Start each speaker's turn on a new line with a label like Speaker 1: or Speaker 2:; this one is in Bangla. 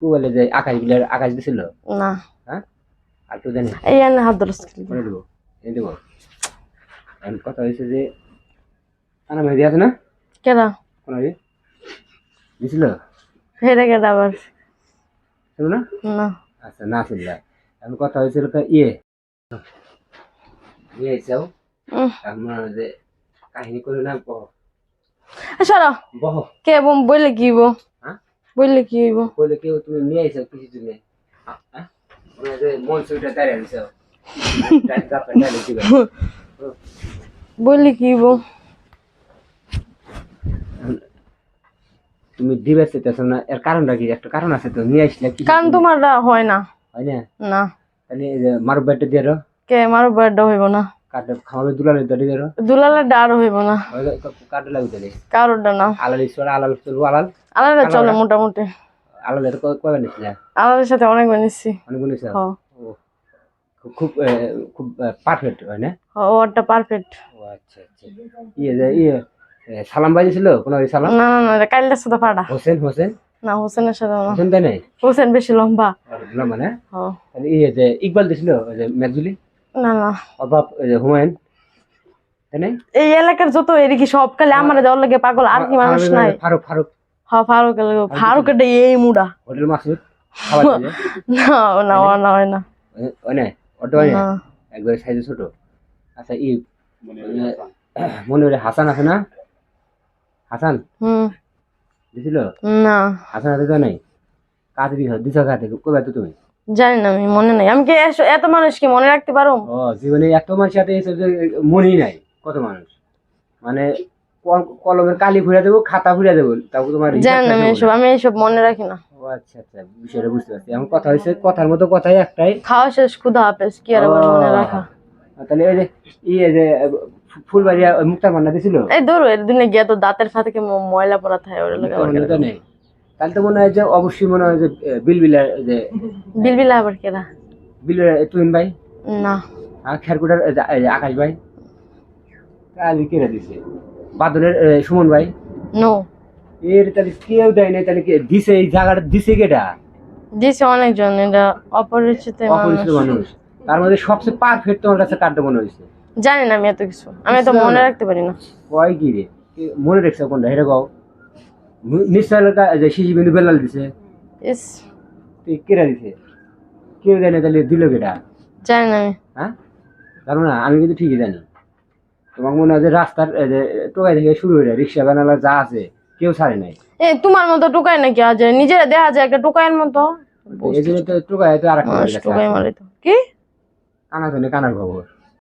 Speaker 1: বলে যে আকাশ বিলের আকাশ দিছিল
Speaker 2: না
Speaker 1: হ্যাঁ আর তো জানি
Speaker 2: এই এনে হাত ধরস
Speaker 1: করে দেবো এই দেবো এখন কথা হয়েছে যে আনা মেহেদি আছে না
Speaker 2: কেডা
Speaker 1: কোন দিছিল
Speaker 2: হেরে কেডা আবার
Speaker 1: ছিল না
Speaker 2: না
Speaker 1: আচ্ছা না ছিল এখন কথা হয়েছিল ইয়ে ইয়ে চাও আমার যে কাহিনী করে না
Speaker 2: সরো
Speaker 1: বহ
Speaker 2: কে বললে কি হইব
Speaker 1: হ্যাঁ
Speaker 2: বললে কি হইব
Speaker 1: বলে কেউ তুমি নিয়ে আইসাও কিছু দিনে হ্যাঁ ওরা যে মন সুইটা দাঁড়িয়ে আনছো
Speaker 2: বললে কি হইব
Speaker 1: তুমি দিবে চাইতেছো না এর কারণটা কি একটা কারণ আছে তো নিয়ে আসলে কি
Speaker 2: কারণ তোমার হয় না
Speaker 1: হয় না
Speaker 2: না
Speaker 1: তাহলে মারো ব্যাটে দিয়ে দাও
Speaker 2: কে আমার বারটা হইব না
Speaker 1: কাটে খাওয়াবে দুলালে দাঁড়ি দিয়ে দাও
Speaker 2: দুলালে ডার হইব না
Speaker 1: কাটে লাগবে তাহলে
Speaker 2: কারোরটা না
Speaker 1: আলাল ইসরা আলাল চলবো আলাল
Speaker 2: আলাদা চলে মোটামুটি
Speaker 1: আলাল এটা কবে নিছিলা
Speaker 2: আলাদার সাথে অনেক বানিয়েছি
Speaker 1: অনেক বলেছ
Speaker 2: হ্যাঁ
Speaker 1: খুব খুব পারফেক্ট হয় না
Speaker 2: ওরটা পারফেক্ট
Speaker 1: ও আচ্ছা আচ্ছা ইয়ে সালাম ভাই ছিল কোন সালাম
Speaker 2: না না না কাইলের সাথে ফাড়া
Speaker 1: হোসেন হোসেন
Speaker 2: না হোসেনের সাথে না
Speaker 1: হোসেন তাই নাই
Speaker 2: হোসেন বেশি লম্বা
Speaker 1: মানে
Speaker 2: হ্যাঁ
Speaker 1: তাহলে ইয়ে যে ইকবাল দিছিল ওই যে মেজুলি
Speaker 2: না না
Speaker 1: ওর বাপ হুমায়ুন তাই নাই
Speaker 2: এই এলাকার যত এদিকে সব কালে আমার দেওয়ার লাগে পাগল আর কি মানুষ নাই
Speaker 1: ফারুক ফারুক
Speaker 2: হ্যাঁ ফারুকের এই মুডা
Speaker 1: হোটেল মাসুদ খাবার দিলে
Speaker 2: না না না হয় না
Speaker 1: ওই না ওটা হয় না একবার সাইজে ছোট আচ্ছা মনে হয় হাসান আছে না হাসান দিছিল
Speaker 2: না
Speaker 1: হাসান হাতে তো নাই কাতে দিছ কাতে কবে তো তুমি
Speaker 2: জানি না আমি মনে নাই আমি কি এত মানুষ কি মনে রাখতে পারো
Speaker 1: ও জীবনে এত মানুষ সাথে মনেই নাই কত মানুষ মানে কলমের কালি ঘুরে দেবো খাতা ঘুরে দেবো তাও তোমার
Speaker 2: জানি না আমি এসব মনে রাখি না
Speaker 1: ও আচ্ছা আচ্ছা বিষয়টা বুঝতে পারছি এমন কথা হয়েছে কথার মতো কথাই একটাই
Speaker 2: খাওয়া শেষ ক্ষুধা হাফেজ কি আর আবার মনে রাখা
Speaker 1: তাহলে ওই যে যে ফুলবাড়িয়া মুক্তার মান্না দিছিল
Speaker 2: এই ধরো এর দিনে গিয়ে তো দাঁতের ফাতে ময়লা পড়া থাকে ওর লাগে
Speaker 1: নেই তাহলে তো মনে হয় যে অবশ্যই মনে হয় যে বিলবিলা যে
Speaker 2: বিলবিলা আবার কেরা
Speaker 1: বিলবিলা তুহিন ভাই
Speaker 2: না
Speaker 1: খেরকুটার আকাশ ভাই তাহলে কেরা দিছে বাদলের সুমন ভাই
Speaker 2: নো
Speaker 1: এর তাহলে কেউ দেয় নাই তাহলে দিছে এই জায়গাটা দিছে কেটা
Speaker 2: দিছে অনেকজন এটা অপরিচিত
Speaker 1: মানুষ তার মধ্যে সবচেয়ে পারফেক্ট তোমার কাছে কার্ড মনে হয়েছে
Speaker 2: জানি না আমি এত কিছু আমি তো মনে রাখতে পারি না
Speaker 1: কয় কি রে মনে রাখছে কোনটা এটা কও নিশ্চয় যে শিশি বিন্দু বেলাল দিছে
Speaker 2: ইস
Speaker 1: কেরা দিছে কেউ দেয় না তাহলে দিল কেটা
Speaker 2: জানি না আমি
Speaker 1: হ্যাঁ জানো না আমি কিন্তু ঠিকই জানি তোমার মনে হয় যে রাস্তার টোকাই থেকে শুরু হয়ে যায় রিক্সা বানালা যা আছে কেউ ছাড়ে নাই
Speaker 2: তোমার মতো টোকাই নাকি আজ নিজেরা দেখা যায় একটা টোকাইয়ের মতো
Speaker 1: এই জন্য তো টোকাই তো আর একটা
Speaker 2: টোকাই মারি তো কি
Speaker 1: কানা ধরে কানার খবর